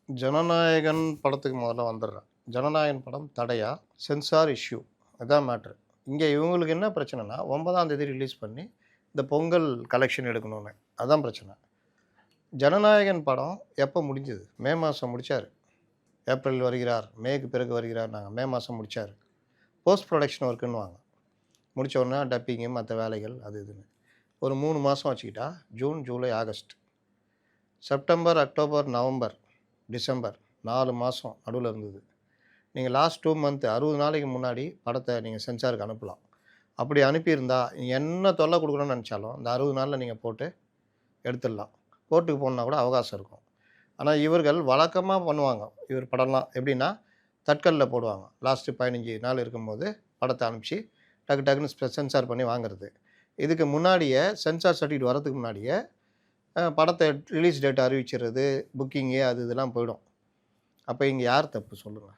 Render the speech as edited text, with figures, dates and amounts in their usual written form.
ஜனநாயகன் படத்துக்கு முதல்ல வந்துடுறேன். ஜனநாயகன் படம் தடையா? சென்சார் இஷ்யூ இதான் மேட்ரு. இங்கே இவங்களுக்கு என்ன பிரச்சனைனா 9ஆம் தேதி ரிலீஸ் பண்ணி இந்த பொங்கல் கலெக்ஷன் எடுக்கணும்னு, அதான் பிரச்சனை. ஜனநாயகன் படம் எப்போ முடிஞ்சது? மே மாதம் முடித்தார். ஏப்ரல் வருகிறார், மேக்கு பிறகு வருகிறார். நாங்கள் மே மாதம் முடித்தார். போஸ்ட் ப்ரொடக்ஷன் ஒர்க்குன்னுவாங்க. முடித்த உடனே டப்பிங்கு மற்ற வேலைகள் அது இதுன்னு ஒரு 3 மாதம் வச்சுக்கிட்டா June, July, August, September, October, November, December 4 மாதம் நடுவில் இருந்தது. நீங்கள் லாஸ்ட் 2 மந்த்து 60 நாளைக்கு முன்னாடி படத்தை நீங்கள் சென்சாருக்கு அனுப்பலாம். அப்படி அனுப்பியிருந்தா என்ன தொல்லை கொடுக்கணும்னு நினச்சாலும் இந்த 60 நாளில் நீங்கள் போட்டு எடுத்துடலாம். கோர்ட்டுக்கு போகணுன்னா கூட அவகாசம் இருக்கும். ஆனால் இவர்கள் வழக்கமாக பண்ணுவாங்க. இவர் படம்லாம் எப்படின்னா தட்கலில் போடுவாங்க. லாஸ்ட்டு 15 நாள் இருக்கும்போது படத்தை அனுப்பிச்சு டக்கு டக்குன்னு சென்சார் பண்ணி வாங்குறது. இதுக்கு முன்னாடியே சென்சார் சர்டிஃபிகேட் வரதுக்கு முன்னாடியே படத்தை ரிலீஸ் டேட் அறிவிச்சிடுறது, புக்கிங்கு அது இதெல்லாம் போயிடும். அப்போ இங்கே யார் தப்பு சொல்லுங்கள்?